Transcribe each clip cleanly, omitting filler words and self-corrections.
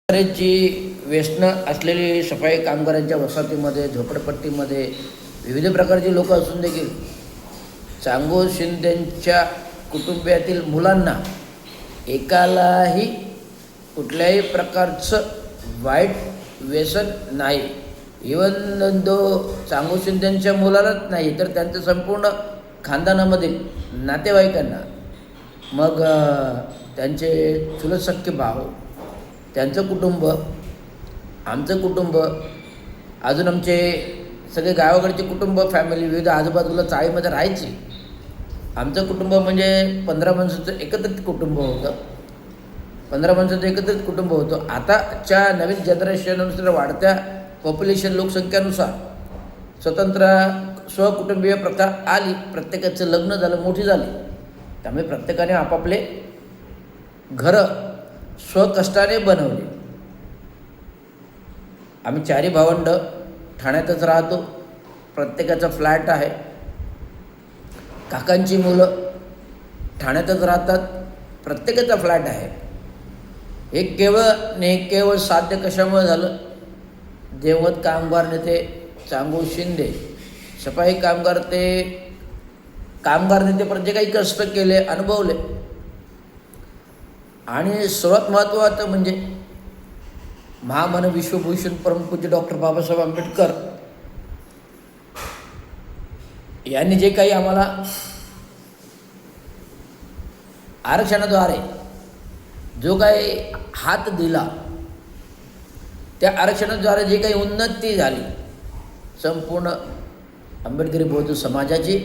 जी व्यसनं असलेली सफाई कामगारांच्या वसाहतीमध्ये, झोपडपट्टीमध्ये विविध प्रकारची लोक असून देखील चांगो शिंदेंच्या कुटुंबियातील मुलांना एकालाही कुठल्याही प्रकारचं वाईट व्यसन नाही. इवन दो चांगो शिंदेंच्या मुलालाच नाही तर त्यांच्या संपूर्ण खानदानामधील नातेवाईकांना, मग त्यांचे चुलत सख्खे भाऊ, त्यांचं कुटुंब, आमचं कुटुंब, अजून आमचे सगळे गावाकडचे कुटुंब, फॅमिली विविध आजूबाजूला चाळीमध्ये राहायची. आमचं कुटुंब म्हणजे 15 माणसाचं एकत्रित कुटुंब होतं. 15 माणसाचं एकत्रित कुटुंब होतं. आताच्या नवीन जनरेशननुसार वाढत्या पॉप्युलेशन लोकसंख्येनुसार स्वतंत्र स्वकुटुंबीय प्रथा आली. प्रत्येकाचं लग्न झालं, मोठी झाली. त्यामुळे प्रत्येकाने आपापले घरं स्वकष्टाने बनवले. आम्ही 4 भावंड ठाण्यातच राहतो. प्रत्येकाचा फ्लॅट आहे. काकांची मुलं ठाण्यातच राहतात. प्रत्येकाचा फ्लॅट आहे. हे केवळ साध्य कशामुळे झालं? देवगत कामगार नेते चांगो शिंदे, सफाई कामगार ते कामगार नेतेपर्यंत जे काही कष्ट केले, अनुभवले, आणि सर्वात महत्त्वाचं म्हणजे महामन विश्वभूषण परमपूज्य डॉक्टर बाबासाहेब आंबेडकर यांनी जे काही आम्हाला आरक्षणाद्वारे जो काही हात दिला, त्या आरक्षणाद्वारे जे काही उन्नती झाली संपूर्ण आंबेडकरी बौद्ध समाजाची,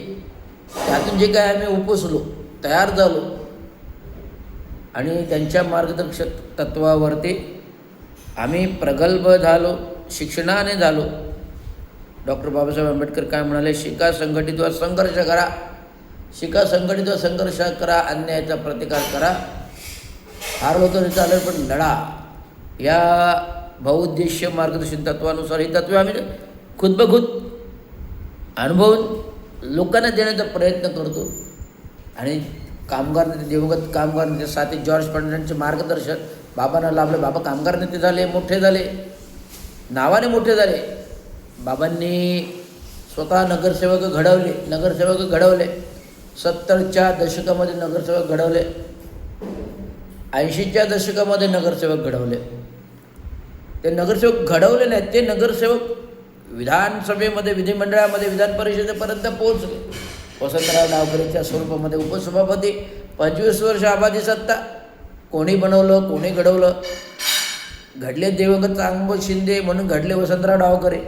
त्यातून जे काही आम्ही उपसलो, तयार झालो आणि त्यांच्या मार्गदर्शक तत्वावरती आम्ही प्रगल्भ झालो, शिक्षणाने झालो. डॉक्टर बाबासाहेब आंबेडकर काय म्हणाले? शिका, संघटित व संघर्ष करा. शिका, संघटित व संघर्ष करा. अन्यायाचा प्रतिकार करा. हारलो तरी चालेल पण लढा. या बहुउद्देशीय मार्गदर्शन तत्वानुसार ही तत्वे आम्ही खुदबखुद अनुभवून लोकांना देण्याचा प्रयत्न करतो. आणि कामगार नेते, दिवंगत कामगार नेते साथी जॉर्ज फर्नांडचे मार्गदर्शन बाबांना लाभले. बाबा कामगार नेते झाले, मोठे झाले, नावाने मोठे झाले. बाबांनी स्वतः नगरसेवक घडवले. 70च्या दशकामध्ये नगरसेवक घडवले. 80च्या दशकामध्ये नगरसेवक घडवले. ते नगरसेवक घडवले नाहीत, ते नगरसेवक विधानसभेमध्ये, विधिमंडळामध्ये, विधान परिषदेपर्यंत पोहोचले. वसंतराव डावकरेच्या स्वरूपामध्ये उपसभापती, 25 वर्ष आबादी सत्ता. कोणी बनवलं, कोणी घडवलं? घडले देवगत चांगो शिंदे म्हणून घडले वसंतराव डावकरे,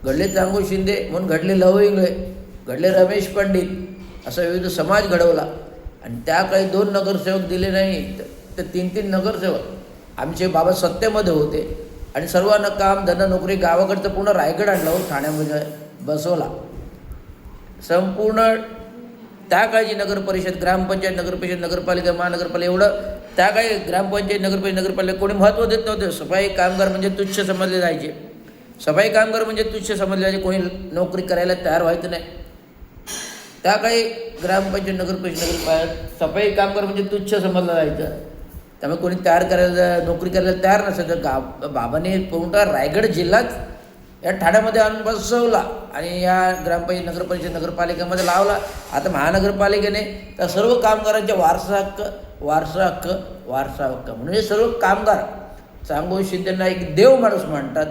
घडले चांगो शिंदे म्हणून घडले लव इंगळे, घडले रमेश पंडित. असा विविध समाज घडवला. आणि त्या काही 2 नगरसेवक दिले नाही तर 3-3 नगरसेवक आमचे बाबा सत्तेमध्ये होते. आणि सर्वांना काम, धंदा, नोकरी, गावाकडचं पूर्ण रायगड आणला हो, ठाण्यामध्ये बसवला. संपूर्ण त्या काळची नगरपरिषद, ग्रामपंचायत, नगरपरिषद, नगरपालिका, महानगरपालिका, एवढं त्या काळी ग्रामपंचायत, नगरपरिषद, नगरपालिका कोणी महत्त्व देत नव्हते. सफाई कामगार म्हणजे तुच्छ समजले जायचे. सफाई कामगार म्हणजे तुच्छ समजले जायचे. कोणी नोकरी करायला तयार व्हायचं नाही. त्या काळी ग्रामपंचायत, नगरपरिषद, नगरपालिका सफाई कामगार म्हणजे तुच्छ समजलं जायचं. त्यामुळे कोणी नोकरी करायला तयार नसायचं. बाबांनी पूर्ण रायगड जिल्हाच या ठाण्यामध्ये आणून बसवला आणि या ग्रामपंचायत, नगरपरिषद, नगरपालिकेमध्ये लावला. आता महानगरपालिकेने त्या सर्व कामगारांच्या वारसा हक्क म्हणून हे सर्व कामगार चांगो शिंदेंना एक देव माणूस मानतात.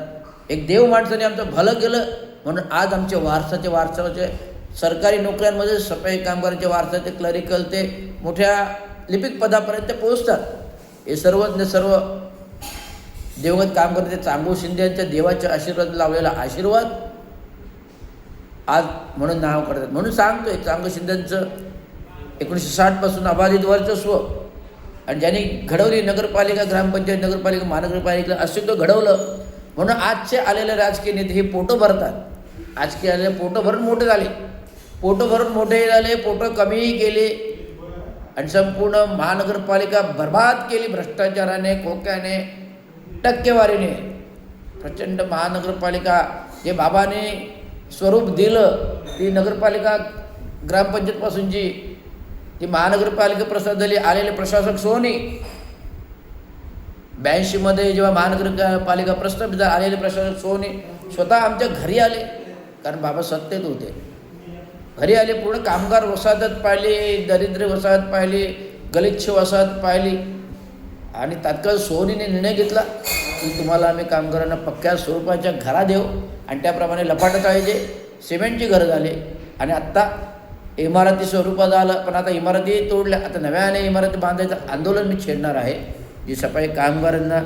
एक देव माणसाने आमचं भलं केलं म्हणून आज आमचे वारसाचे सरकारी नोकऱ्यांमध्ये सफाई कामगारांचे वारसाचे क्लरिकल ते मोठ्या लिपिक पदापर्यंत पोहोचतात. हे सर्व देवगत कामगार ते चांगो शिंदे यांच्या देवाच्या आशीर्वाद लावलेला आशीर्वाद आज म्हणून नाव करतात. म्हणून सांगतोय चांगो शिंदेंचं 1960 पासून अबाधित वर्चस्व आणि ज्यांनी घडवली नगरपालिका, ग्रामपंचायत, नगरपालिका, महानगरपालिका अस्तित्व घडवलं. म्हणून आजचे आलेले राजकीय नेते हे पोटं भरतात. आजचे आलेले पोटं भरून मोठे झाले, पोटं कमीही केले आणि संपूर्ण महानगरपालिका बर्बाद केली भ्रष्टाचाराने, खोक्याने, टक्केवारीने. प्रचंड महानगरपालिका जे बाबाने स्वरूप दिलं, ती नगरपालिका ग्रामपंचायतपासूनची ती महानगरपालिका प्रसाद झाली. आलेले प्रशासक सोनी 82मध्ये जेव्हा महानगरपालिका प्रस्तावित आलेले प्रशासक सोने स्वतः आमच्या घरी आले, कारण बाबा सत्तेत होते. घरी आले, पूर्ण कामगार वसाहत पाहिली, दरिद्र वसाहत पाहिली, गलिच्छ वसाहत पाहिली आणि तात्काळ सोनीने निर्णय घेतला की तुम्हाला आम्ही कामगारांना पक्क्या स्वरूपाच्या घरा देऊ आणि त्याप्रमाणे लपाटचाळीचे सिमेंटची घरं झाली आणि आत्ता इमारती स्वरूपात आलं. पण आता इमारती तोडल्या, आता नव्याने इमारती बांधायचं आंदोलन मी छेडणार आहे. जी सफाई कामगारांना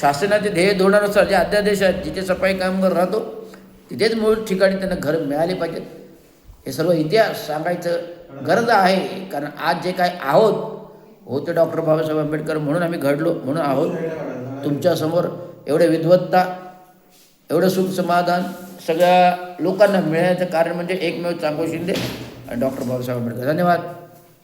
शासनाचे ध्येय धोरणानुसार जे अध्यादेश आहेत, जिथे सफाई कामगार राहतो तिथेच मूळ ठिकाणी त्यांना घरं मिळाली पाहिजेत. हे सर्व इतिहास सांगायचं गरज आहे, कारण आज जे काय आहोत होते डॉक्टर बाबासाहेब आंबेडकर म्हणून आम्ही घडलो, म्हणून आहोत. तुमच्यासमोर एवढे विद्वत्ता, एवढं सुख समाधान सगळ्या लोकांना मिळण्याचं कारण म्हणजे एकमेव चांगो शिंदे आणि डॉक्टर बाबासाहेब आंबेडकर. धन्यवाद.